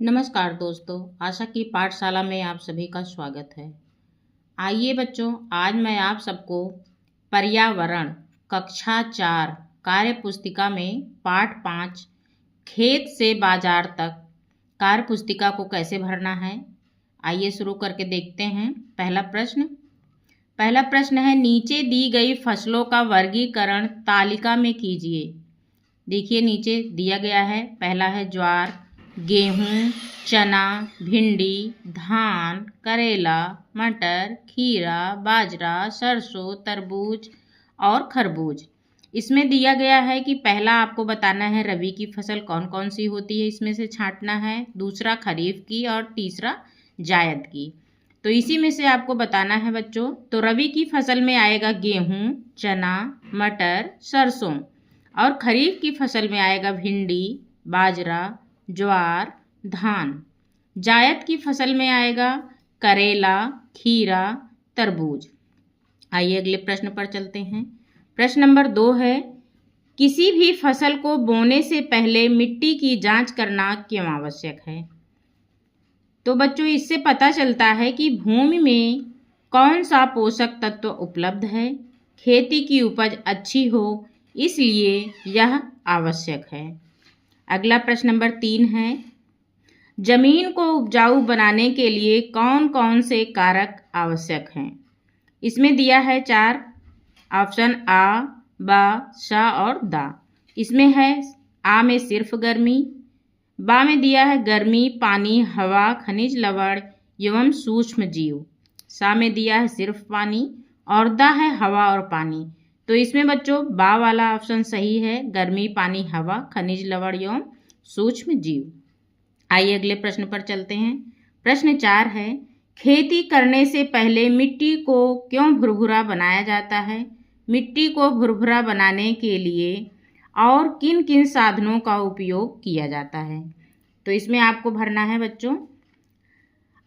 नमस्कार दोस्तों, आशा की पाठशाला में आप सभी का स्वागत है। आइए बच्चों, आज मैं आप सबको पर्यावरण कक्षा 4 कार्य पुस्तिका में पाठ 5 खेत से बाजार तक कार्य पुस्तिका को कैसे भरना है, आइए शुरू करके देखते हैं। पहला प्रश्न है, नीचे दी गई फसलों का वर्गीकरण तालिका में कीजिए। देखिए नीचे दिया गया है, पहला है ज्वार, गेहूं, चना, भिंडी, धान, करेला, मटर, खीरा, बाजरा, सरसों, तरबूज और खरबूज। इसमें दिया गया है कि पहला आपको बताना है रबी की फसल कौन कौन सी होती है, इसमें से छांटना है, दूसरा खरीफ की और तीसरा जायद की। तो इसी में से आपको बताना है बच्चों। तो रबी की फसल में आएगा गेहूं, चना, मटर, सरसों, और खरीफ की फसल में आएगा भिंडी, बाजरा, ज्वार, धान। जायद की फसल में आएगा करेला, खीरा, तरबूज। आइए अगले प्रश्न पर चलते हैं। प्रश्न नंबर 2 है, किसी भी फसल को बोने से पहले मिट्टी की जांच करना क्यों आवश्यक है? तो बच्चों इससे पता चलता है कि भूमि में कौन सा पोषक तत्व उपलब्ध है, खेती की उपज अच्छी हो, इसलिए यह आवश्यक है। अगला प्रश्न नंबर 3 है, जमीन को उपजाऊ बनाने के लिए कौन कौन से कारक आवश्यक हैं? इसमें दिया है 4 ऑप्शन आ, बा, सा और दा। इसमें है आ में सिर्फ गर्मी, बा में दिया है गर्मी, पानी, हवा, खनिज लवण एवं सूक्ष्म जीव, सा में दिया है सिर्फ पानी और दा है हवा और पानी। तो इसमें बच्चों बा वाला ऑप्शन सही है, गर्मी, पानी, हवा, खनिज लवण एवं सूक्ष्म जीव। आइए अगले प्रश्न पर चलते हैं। प्रश्न 4 है, खेती करने से पहले मिट्टी को क्यों भुरभुरा बनाया जाता है? मिट्टी को भुरभुरा बनाने के लिए और किन किन साधनों का उपयोग किया जाता है? तो इसमें आपको भरना है बच्चों,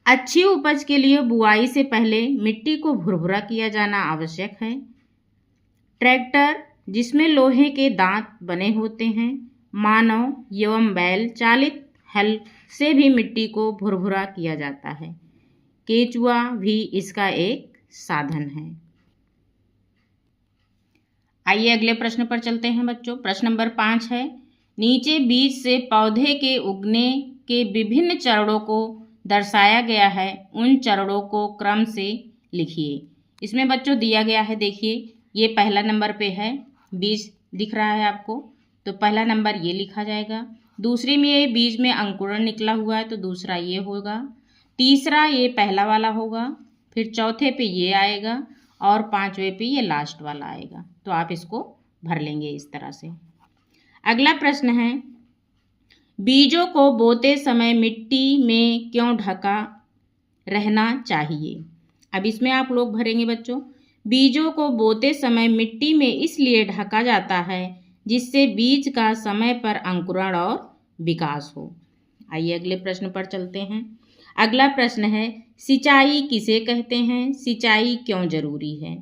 अच्छी उपज के लिए बुआई से पहले मिट्टी को भुरभुरा किया जाना आवश्यक है। ट्रैक्टर जिसमें लोहे के दांत बने होते हैं, मानव एवं बैल चालित हल से भी मिट्टी को भुरभुरा किया जाता है। केचुआ भी इसका एक साधन है। आइए अगले प्रश्न पर चलते हैं बच्चों। प्रश्न नंबर 5 है, नीचे बीज से पौधे के उगने के विभिन्न चरणों को दर्शाया गया है, उन चरणों को क्रम से लिखिए। इसमें बच्चों दिया गया है, देखिए ये पहला नंबर पे है, बीज दिख रहा है आपको, तो पहला नंबर ये लिखा जाएगा। दूसरी में ये बीज में अंकुरण निकला हुआ है, तो दूसरा ये होगा। तीसरा ये पहला वाला होगा, फिर चौथे पे ये आएगा और 5वें पे ये लास्ट वाला आएगा। तो आप इसको भर लेंगे इस तरह से। अगला प्रश्न है, बीजों को बोते समय मिट्टी में क्यों ढका रहना चाहिए? अब इसमें आप लोग भरेंगे बच्चों, बीजों को बोते समय मिट्टी में इसलिए ढका जाता है जिससे बीज का समय पर अंकुरण और विकास हो। आइए अगले प्रश्न पर चलते हैं। अगला प्रश्न है, सिंचाई किसे कहते हैं? सिंचाई क्यों जरूरी है?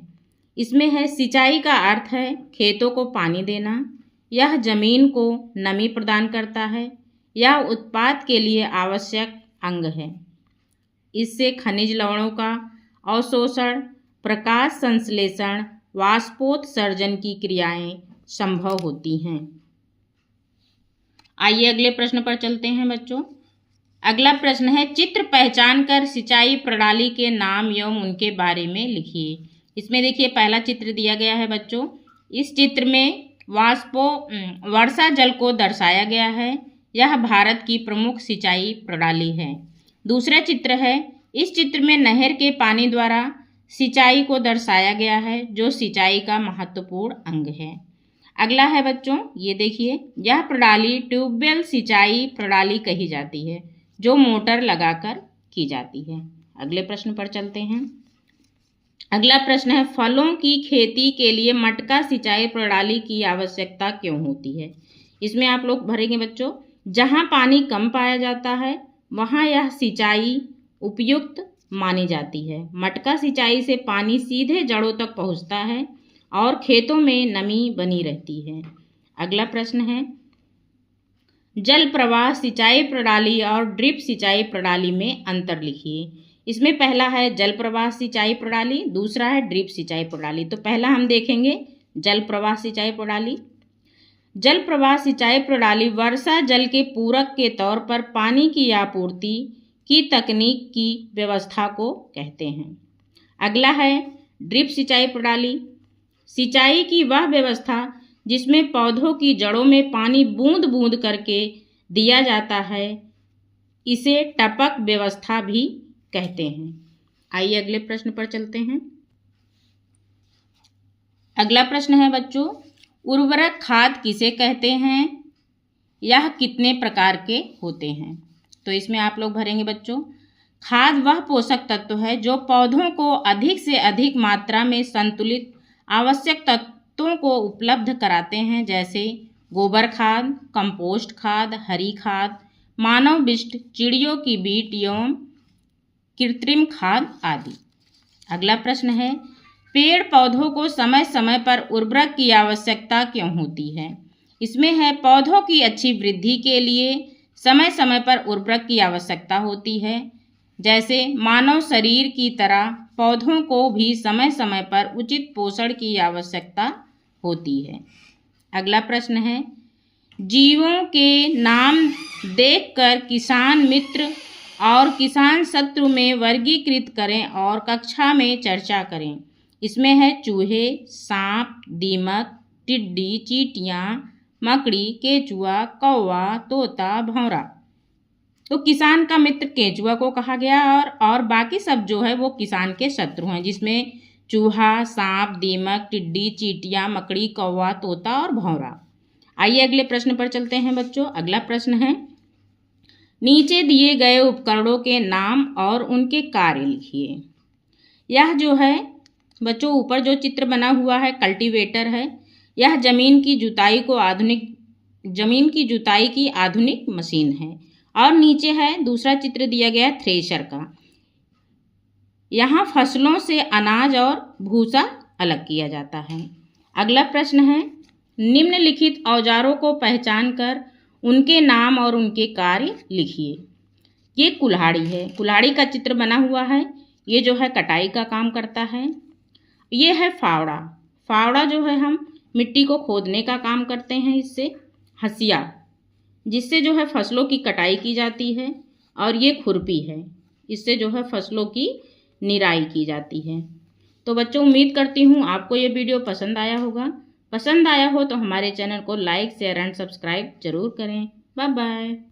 इसमें है सिंचाई का अर्थ है खेतों को पानी देना, यह जमीन को नमी प्रदान करता है, यह उत्पाद के लिए आवश्यक अंग है। इससे खनिज लवणों का अवशोषण, प्रकाश संश्लेषण, वाष्पोत्सर्जन की क्रियाएं संभव होती हैं। आइए अगले प्रश्न पर चलते हैं बच्चों। अगला प्रश्न है, चित्र पहचान कर सिंचाई प्रणाली के नाम एवं उनके बारे में लिखिए। इसमें देखिए पहला चित्र दिया गया है बच्चों, इस चित्र में वर्षा जल को दर्शाया गया है, यह भारत की प्रमुख सिंचाई प्रणाली है। दूसरा चित्र है, इस चित्र में नहर के पानी द्वारा सिंचाई को दर्शाया गया है, जो सिंचाई का महत्वपूर्ण अंग है। अगला है बच्चों, ये देखिए यह प्रणाली ट्यूबवेल सिंचाई प्रणाली कही जाती है, जो मोटर लगाकर की जाती है। अगले प्रश्न पर चलते हैं। अगला प्रश्न है, फलों की खेती के लिए मटका सिंचाई प्रणाली की आवश्यकता क्यों होती है? इसमें आप लोग भरेंगे बच्चों, जहां पानी कम पाया जाता है वहां यह सिंचाई उपयुक्त मानी जाती है। मटका सिंचाई से पानी सीधे जड़ों तक पहुंचता है और खेतों में नमी बनी रहती है। अगला प्रश्न है, जल प्रवाह सिंचाई प्रणाली और ड्रिप सिंचाई प्रणाली में अंतर लिखिए। इसमें पहला है जल प्रवाह सिंचाई प्रणाली, दूसरा है ड्रिप सिंचाई प्रणाली। तो पहला हम देखेंगे जल प्रवाह सिंचाई प्रणाली। जल प्रवाह सिंचाई प्रणाली वर्षा जल के पूरक के तौर पर पानी की आपूर्ति की तकनीक की व्यवस्था को कहते हैं। अगला है ड्रिप सिंचाई प्रणाली। सिंचाई की वह व्यवस्था जिसमें पौधों की जड़ों में पानी बूंद बूंद करके दिया जाता है, इसे टपक व्यवस्था भी कहते हैं। आइए अगले प्रश्न पर चलते हैं। अगला प्रश्न है बच्चों, उर्वरक खाद किसे कहते हैं? यह कितने प्रकार के होते हैं? तो इसमें आप लोग भरेंगे बच्चों, खाद वह पोषक तत्व है जो पौधों को अधिक से अधिक मात्रा में संतुलित आवश्यक तत्वों को उपलब्ध कराते हैं, जैसे गोबर खाद, कंपोस्ट खाद, हरी खाद, मानव विष्ट, चिड़ियों की बीट एवं कृत्रिम खाद आदि। अगला प्रश्न है, पेड़ पौधों को समय समय पर उर्वरक की आवश्यकता क्यों होती है? इसमें है पौधों की अच्छी वृद्धि के लिए समय समय पर उर्वरक की आवश्यकता होती है, जैसे मानव शरीर की तरह पौधों को भी समय समय पर उचित पोषण की आवश्यकता होती है। अगला प्रश्न है, जीवों के नाम देखकर किसान मित्र और किसान शत्रु में वर्गीकृत करें और कक्षा में चर्चा करें। इसमें है चूहे, सांप, दीमक, टिड्डी, चींटियां, मकड़ी, केंचुआ, कौवा, तोता, भौरा। तो किसान का मित्र केंचुआ को कहा गया और बाकी सब जो है वो किसान के शत्रु हैं, जिसमें चूहा, सांप, दीमक, टिड्डी, चींटियां, मकड़ी, कौवा, तोता और भौरा। आइए अगले प्रश्न पर चलते हैं बच्चों। अगला प्रश्न है, नीचे दिए गए उपकरणों के नाम और उनके कार्य लिखिए। यह जो है बच्चों ऊपर जो चित्र बना हुआ है कल्टीवेटर है। यह जमीन की जुताई की आधुनिक मशीन है। और नीचे है दूसरा चित्र दिया गया है थ्रेशर का। यहाँ फसलों से अनाज और भूसा अलग किया जाता है। अगला प्रश्न है, निम्नलिखित औजारों को पहचान कर उनके नाम और उनके कार्य लिखिए। ये कुल्हाड़ी है, कुल्हाड़ी का चित्र बना हुआ है। ये जो है कटाई का काम करता है। ये है फावड़ा, फावड़ा जो है हम मिट्टी को खोदने का काम करते हैं इससे। हंसिया, जिससे जो है फसलों की कटाई की जाती है। और ये खुरपी है, इससे जो है फसलों की निराई की जाती है। तो बच्चों उम्मीद करती हूँ आपको ये वीडियो पसंद आया होगा। पसंद आया हो तो हमारे चैनल को लाइक, शेयर एंड सब्सक्राइब जरूर करें। Bye bye.